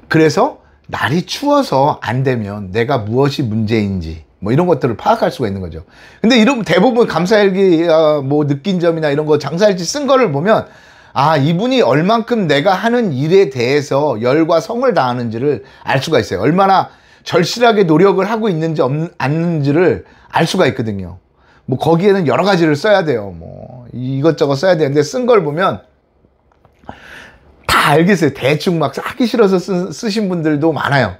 그래서 날이 추워서 안 되면 내가 무엇이 문제인지 뭐 이런 것들을 파악할 수가 있는 거죠. 근데 이런 대부분 감사일기 뭐 느낀 점이나 이런 거 장사일지 쓴 거를 보면 아, 이분이 얼만큼 내가 하는 일에 대해서 열과 성을 다하는지를 알 수가 있어요. 얼마나 절실하게 노력을 하고 있는지 않는지를 알 수가 있거든요. 뭐 거기에는 여러 가지를 써야 돼요. 뭐 이것저것 써야 되는데 쓴 걸 보면 다 알겠어요. 대충 막 하기 싫어서 쓰신 분들도 많아요.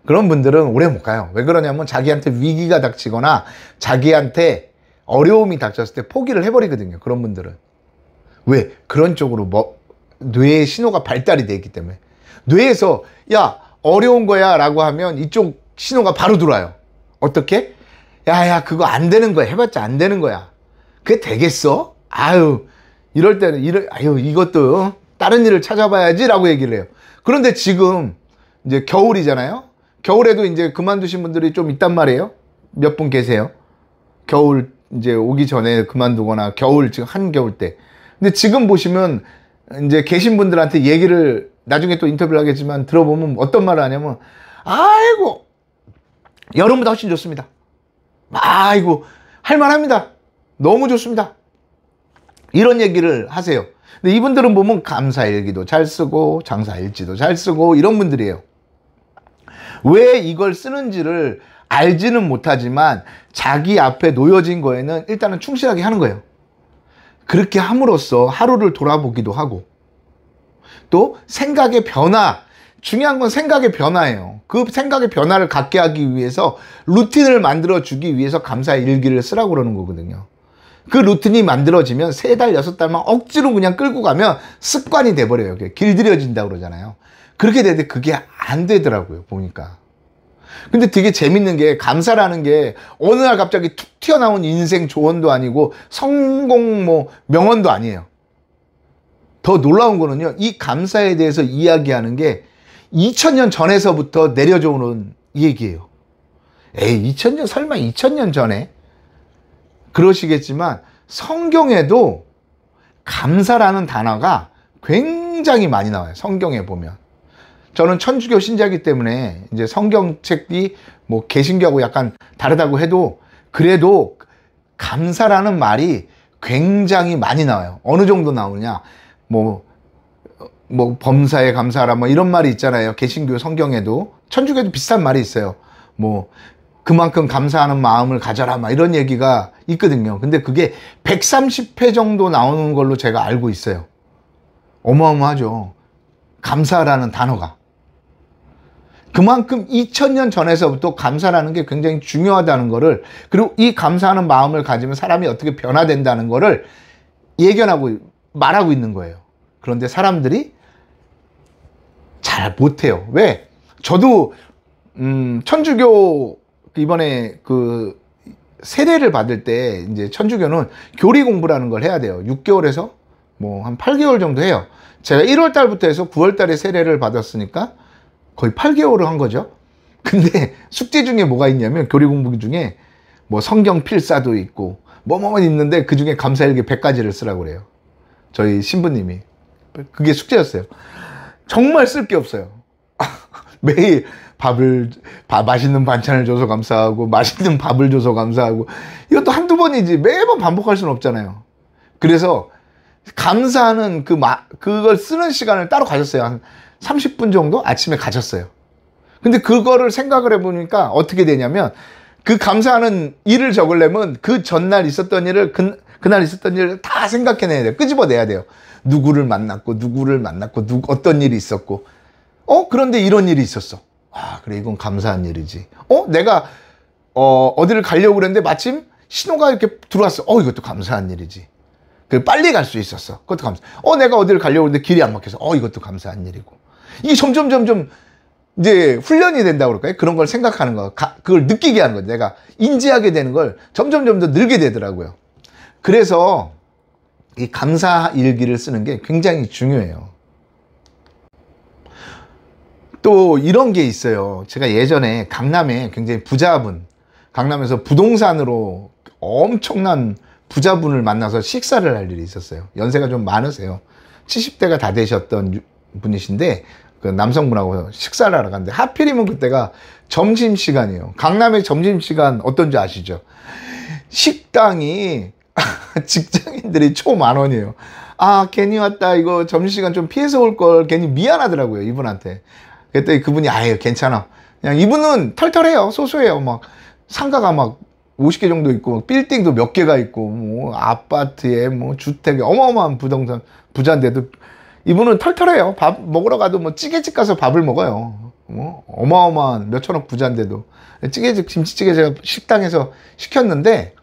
그런 분들은 오래 못 가요. 왜 그러냐면 자기한테 위기가 닥치거나 자기한테 어려움이 닥쳤을 때 포기를 해버리거든요. 그런 분들은. 왜? 그런 쪽으로 뭐 뇌의 신호가 발달이 돼 있기 때문에. 뇌에서 야 어려운 거야 라고 하면 이쪽 신호가 바로 들어와요. 어떻게? 야야 그거 안 되는 거야. 해봤자 안 되는 거야. 그게 되겠어? 아유 이럴 때는 아유 이것도 다른 일을 찾아봐야지 라고 얘기를 해요. 그런데 지금 이제 겨울이잖아요. 겨울에도 이제 그만두신 분들이 좀 있단 말이에요. 몇 분 계세요. 겨울 이제 오기 전에 그만두거나 겨울 지금 한겨울 때. 근데 지금 보시면 이제 계신 분들한테 얘기를 나중에 또 인터뷰를 하겠지만 들어보면 어떤 말을 하냐면 아이고 여름보다 훨씬 좋습니다. 아이고 할만합니다. 너무 좋습니다. 이런 얘기를 하세요. 근데 이분들은 보면 감사일기도 잘 쓰고 장사일지도 잘 쓰고 이런 분들이에요. 왜 이걸 쓰는지를 알지는 못하지만 자기 앞에 놓여진 거에는 일단은 충실하게 하는 거예요. 그렇게 함으로써 하루를 돌아보기도 하고 또 생각의 변화, 중요한 건 생각의 변화예요. 그 생각의 변화를 갖게 하기 위해서 루틴을 만들어 주기 위해서 감사일기를 쓰라고 그러는 거거든요. 그 루틴이 만들어지면 3달, 6달만 억지로 그냥 끌고 가면 습관이 돼버려요. 길들여진다고 그러잖아요. 그렇게 되는데 그게 안 되더라고요, 보니까. 근데 되게 재밌는 게 감사라는 게 어느 날 갑자기 툭 튀어나온 인생 조언도 아니고 성공 뭐 명언도 아니에요. 더 놀라운 거는요, 이 감사에 대해서 이야기하는 게 2000년 전에서부터 내려져 오는 얘기예요. 에이 2000년 설마 2000년 전에? 그러시겠지만 성경에도 감사라는 단어가 굉장히 많이 나와요. 성경에 보면. 저는 천주교 신자이기 때문에 이제 성경책이 뭐 개신교하고 약간 다르다고 해도 그래도 감사라는 말이 굉장히 많이 나와요. 어느 정도 나오냐? 뭐 범사에 감사하라 뭐 이런 말이 있잖아요. 개신교 성경에도 천주교에도 비슷한 말이 있어요. 뭐 그만큼 감사하는 마음을 가져라 막 이런 얘기가 있거든요. 근데 그게 130회 정도 나오는 걸로 제가 알고 있어요. 어마어마하죠. 감사라는 단어가. 그만큼 2000년 전에서부터 감사라는 게 굉장히 중요하다는 거를, 그리고 이 감사하는 마음을 가지면 사람이 어떻게 변화된다는 거를 예견하고 말하고 있는 거예요. 그런데 사람들이 잘 못해요. 왜? 저도 천주교 이번에 그 세례를 받을 때 이제 천주교는 교리 공부라는 걸 해야 돼요. 6개월에서 뭐 한 8개월 정도 해요. 제가 1월 달부터 해서 9월 달에 세례를 받았으니까 거의 8개월을 한 거죠. 근데 숙제 중에 뭐가 있냐면 교리 공부 중에 뭐 성경 필사도 있고 뭐뭐 있는데 그 중에 감사일기 100가지를 쓰라고 그래요. 저희 신부님이. 그게 숙제였어요. 정말 쓸 게 없어요. 매일 맛있는 반찬을 줘서 감사하고 맛있는 밥을 줘서 감사하고 이것도 한두 번이지 매번 반복할 수는 없잖아요. 그래서 감사하는 그걸 쓰는 시간을 따로 가졌어요. 한 30분 정도 아침에 가졌어요. 근데 그거를 생각을 해보니까 어떻게 되냐면 그 감사하는 일을 적으려면 그 전날 있었던 일을 그날 있었던 일을 다 생각해내야 돼요. 끄집어내야 돼요. 누구를 만났고 어떤 일이 있었고 그런데 이런 일이 있었어. 아 그래 이건 감사한 일이지. 내가 어디를 가려고 그랬는데 마침 신호가 이렇게 들어왔어. 이것도 감사한 일이지. 그 빨리 갈 수 있었어. 그것도 감사. 내가 어디를 가려고 했는데 길이 안 막혀서 이것도 감사한 일이고. 이게 점점 이제 훈련이 된다고 그럴까요? 그런 걸 생각하는 거, 그걸 느끼게 하는 거죠. 내가 인지하게 되는 걸 점점 더 늘게 되더라고요. 그래서 이 감사 일기를 쓰는 게 굉장히 중요해요. 또 이런 게 있어요. 제가 예전에 강남에 굉장히 부자분, 강남에서 부동산으로 엄청난 부자분을 만나서 식사를 할 일이 있었어요. 연세가 좀 많으세요. 70대가 다 되셨던 분이신데 그 남성분하고 식사를 하러 갔는데 하필이면 그때가 점심시간이에요. 강남의 점심시간 어떤지 아시죠? 식당이 직장인들이 초 10,000원이에요. 아, 괜히 왔다. 이거 점심시간 좀 피해서 올 걸 괜히 미안하더라고요, 이분한테. 그랬더니 그분이 아예 괜찮아. 그냥 이분은 털털해요. 소소해요. 막 상가가 막 50개 정도 있고 빌딩도 몇 개가 있고 뭐 아파트에 뭐 주택에 어마어마한 부동산 부자인데도 이분은 털털해요. 밥 먹으러 가도 뭐 찌개집 가서 밥을 먹어요. 뭐 어마어마한 몇천억 부자인데도 찌개집 김치찌개 제가 식당에서 시켰는데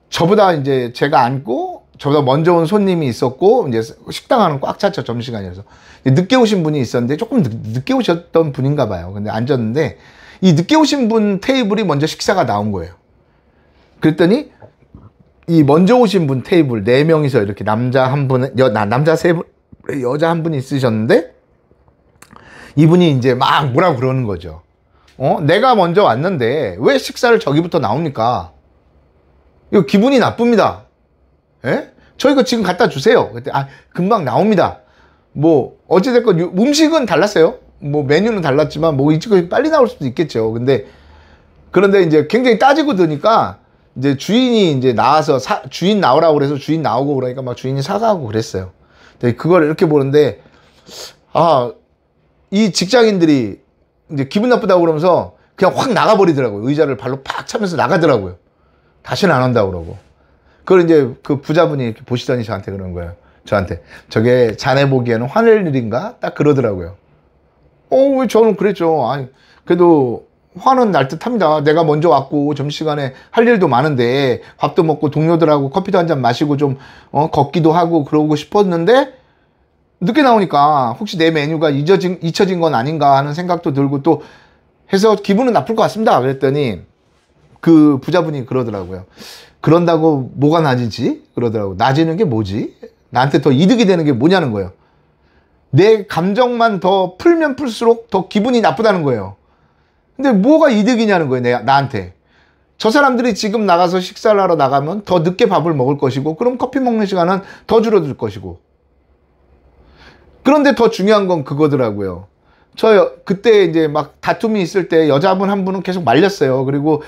저보다 이제 제가 앉고 저보다 먼저 온 손님이 있었고 이제 식당 안은 꽉 찼죠. 점심시간이라서 늦게 오신 분이 있었는데 조금 늦게 오셨던 분인가 봐요. 근데 앉았는데 이 늦게 오신 분 테이블이 먼저 식사가 나온 거예요. 그랬더니 이 먼저 오신 분 테이블 4명이서 이렇게 남자 한 분, 남자 3분, 여자 한 분이 있으셨는데 이분이 이제 막 뭐라고 그러는 거죠. 내가 먼저 왔는데 왜 식사를 저기부터 나옵니까? 이거 기분이 나쁩니다. 예? 저희가 지금 갖다 주세요. 그때 금방 나옵니다. 뭐 어찌됐건 음식은 달랐어요. 뭐 메뉴는 달랐지만 뭐 이쪽이 빨리 나올 수도 있겠죠. 그런데 이제 굉장히 따지고 드니까 이제 주인이 이제 나와서 주인 나오라고 그래서 주인 나오고 그러니까 막 주인이 사과하고 그랬어요. 근데 그걸 이렇게 보는데 이 직장인들이 이제 기분 나쁘다고 그러면서 그냥 확 나가버리더라고요. 의자를 발로 팍 차면서 나가더라고요. 다시는 안 한다고 그러고. 그걸 이제 그 부자분이 이렇게 보시더니 저한테 그러는 거예요. 저한테 저게 자네 보기에는 화낼 일인가? 딱 그러더라고요. 왜 저는 그랬죠. 아니 그래도 화는 날 듯합니다. 내가 먼저 왔고 점심시간에 할 일도 많은데 밥도 먹고 동료들하고 커피도 한 잔 마시고 좀 걷기도 하고 그러고 싶었는데 늦게 나오니까 혹시 내 메뉴가 잊혀진 건 아닌가 하는 생각도 들고 또 해서 기분은 나쁠 것 같습니다. 그랬더니 그 부자분이 그러더라고요. 그런다고 뭐가 나아지지? 그러더라고요. 나아지는 게 뭐지? 나한테 더 이득이 되는 게 뭐냐는 거예요. 내 감정만 더 풀면 풀수록 더 기분이 나쁘다는 거예요. 근데 뭐가 이득이냐는 거예요. 나한테. 저 사람들이 지금 나가서 식사를 하러 나가면 더 늦게 밥을 먹을 것이고 그럼 커피 먹는 시간은 더 줄어들 것이고. 그런데 더 중요한 건 그거더라고요. 그때 이제 막 다툼이 있을 때 여자분 한 분은 계속 말렸어요. 그리고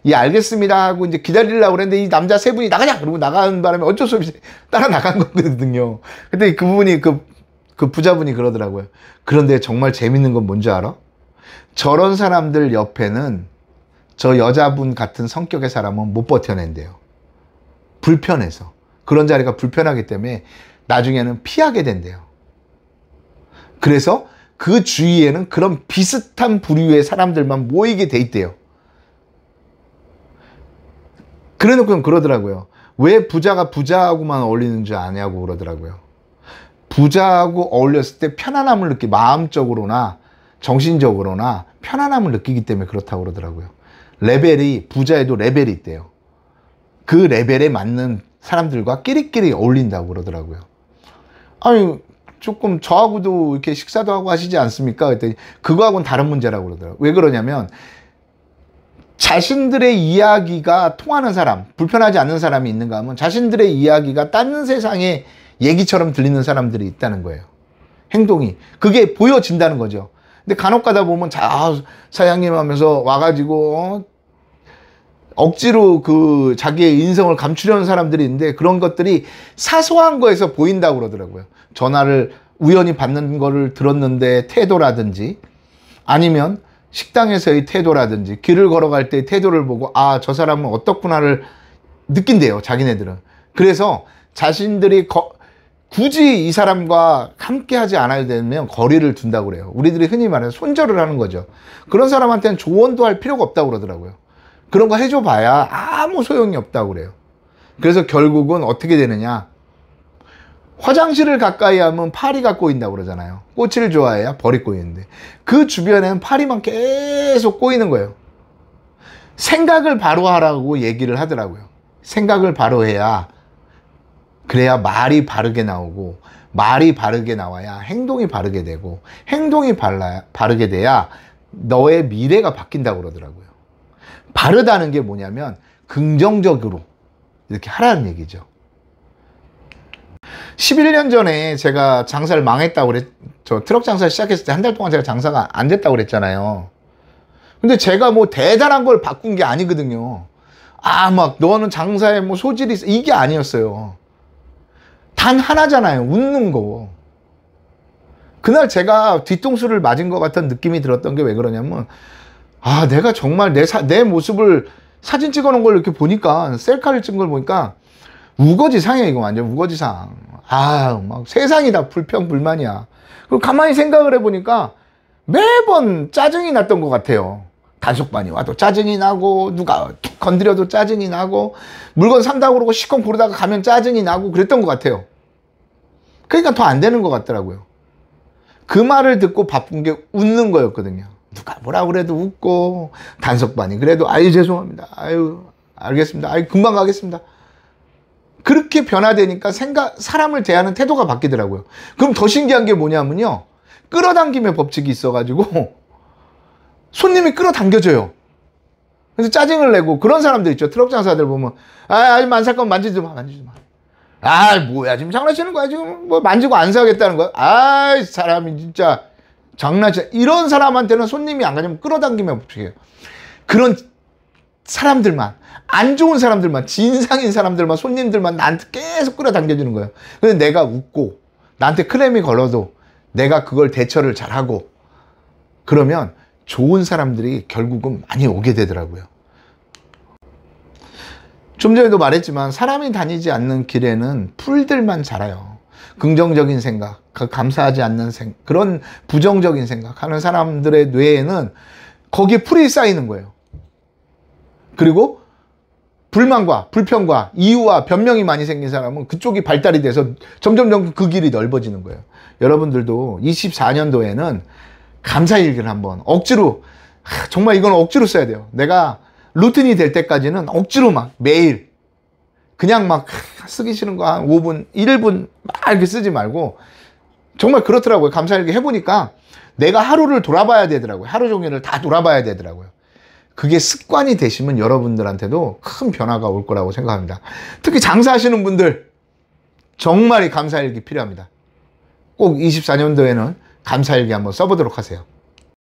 예 알겠습니다 하고 이제 기다리려고 그랬는데 이 남자 3분이 나가자 그러고 나가는 바람에 어쩔 수 없이 따라 나간 거거든요. 근데 그분이 그 부자분이 그러더라고요. 그런데 정말 재밌는 건 뭔지 알아? 저런 사람들 옆에는 저 여자분 같은 성격의 사람은 못 버텨낸대요. 불편해서. 그런 자리가 불편하기 때문에 나중에는 피하게 된대요. 그래서 그 주위에는 그런 비슷한 부류의 사람들만 모이게 돼 있대요. 그래 놓고 그러더라고요. 왜 부자가 부자하고만 어울리는 줄 아냐고 그러더라고요. 부자하고 어울렸을 때 편안함을 마음적으로나 정신적으로나 편안함을 느끼기 때문에 그렇다고 그러더라고요. 부자에도 레벨이 있대요. 그 레벨에 맞는 사람들과 끼리끼리 어울린다고 그러더라고요. 아니 조금 저하고도 이렇게 식사도 하고 하시지 않습니까? 그랬더니 그거하고는 다른 문제라고 그러더라고요. 왜 그러냐면 자신들의 이야기가 통하는 사람, 불편하지 않는 사람이 있는가 하면 자신들의 이야기가 딴 세상의 얘기처럼 들리는 사람들이 있다는 거예요. 행동이. 그게 보여진다는 거죠. 근데 간혹 가다 보면 사장님 하면서 와가지고 억지로 자기의 인성을 감추려는 사람들이 있는데 그런 것들이 사소한 거에서 보인다고 그러더라고요. 전화를 우연히 받는 거를 들었는데 태도라든지 아니면 식당에서의 태도라든지 길을 걸어갈 때의 태도를 보고 저 사람은 어떻구나를 느낀대요. 자기네들은. 그래서 자신들이 굳이 이 사람과 함께 하지 않아야 되면 거리를 둔다고 그래요. 우리들이 흔히 말해서 손절을 하는 거죠. 그런 사람한테는 조언도 할 필요가 없다고 그러더라고요. 그런 거 해줘 봐야 아무 소용이 없다고 그래요. 그래서 결국은 어떻게 되느냐. 화장실을 가까이 하면 파리가 꼬인다고 그러잖아요. 꽃을 좋아해야 벌이 꼬이는데 그 주변에는 파리만 계속 꼬이는 거예요. 생각을 바로 하라고 얘기를 하더라고요. 생각을 바로 해야 그래야 말이 바르게 나오고 말이 바르게 나와야 행동이 바르게 되고 행동이 바르게 돼야 너의 미래가 바뀐다고 그러더라고요. 바르다는 게 뭐냐면 긍정적으로 이렇게 하라는 얘기죠. 11년 전에 제가 장사를 망했다고 저 트럭 장사 시작했을 때 한 달 동안 제가 장사가 안 됐다고 그랬잖아요. 근데 제가 뭐 대단한 걸 바꾼 게 아니거든요. 아, 막 너는 장사에 뭐 소질이 있어, 이게 아니었어요. 단 하나잖아요. 웃는 거. 그날 제가 뒤통수를 맞은 것 같은 느낌이 들었던 게 왜 그러냐면, 아, 내가 정말 내 모습을 사진 찍어 놓은 걸 이렇게 보니까, 셀카를 찍은 걸 보니까 우거지상이야. 이거 완전 우거지상. 아, 막 세상이 다 불평불만이야. 그리고 가만히 생각을 해보니까 매번 짜증이 났던 것 같아요. 단속반이 와도 짜증이 나고, 누가 건드려도 짜증이 나고, 물건 산다고 그러고 시컷 고르다가 가면 짜증이 나고 그랬던 것 같아요. 그러니까 더 안 되는 것 같더라고요. 그 말을 듣고 바쁜 게 웃는 거였거든요. 누가 뭐라 그래도 웃고, 단속반이 그래도 아유 죄송합니다, 아유 알겠습니다, 아유 금방 가겠습니다. 그렇게 변화되니까 사람을 대하는 태도가 바뀌더라고요. 그럼 더 신기한 게 뭐냐면요, 끌어당김의 법칙이 있어가지고 손님이 끌어당겨져요. 그래서 짜증을 내고, 그런 사람들 있죠. 트럭 장사들 보면, 아직 안 살 거면 만지지 마. 아, 뭐야, 지금 장난치는 거야? 지금 뭐 만지고 안 사겠다는 거야? 아, 사람이 진짜 장난치. 이런 사람한테는 손님이 안 가냐면 끌어당기면 법칙이에요. 그런 사람들만, 안 좋은 사람들만, 진상인 사람들만, 손님들만 나한테 계속 끌어당겨주는 거예요. 근데 내가 웃고 나한테 크레임이 걸려도 내가 그걸 대처를 잘하고 그러면 좋은 사람들이 결국은 많이 오게 되더라고요. 좀 전에도 말했지만 사람이 다니지 않는 길에는 풀들만 자라요. 긍정적인 생각, 감사하지 않는 그런 부정적인 생각하는 사람들의 뇌에는 거기에 풀이 쌓이는 거예요. 그리고 불만과 불평과 이유와 변명이 많이 생긴 사람은 그쪽이 발달이 돼서 점점 그 길이 넓어지는 거예요. 여러분들도 24년도에는 감사일기를 한번 억지로, 정말 이건 억지로 써야 돼요. 내가 루틴이 될 때까지는 억지로 막 매일 그냥 막 쓰기 싫은 거 한 5분, 1분 막 이렇게 쓰지 말고, 정말 그렇더라고요. 감사일기 해보니까 내가 하루를 돌아봐야 되더라고요. 하루 종일을 다 돌아봐야 되더라고요. 그게 습관이 되시면 여러분들한테도 큰 변화가 올 거라고 생각합니다. 특히 장사하시는 분들 정말 이 감사일기 필요합니다. 꼭 24년도에는 감사일기 한번 써보도록 하세요.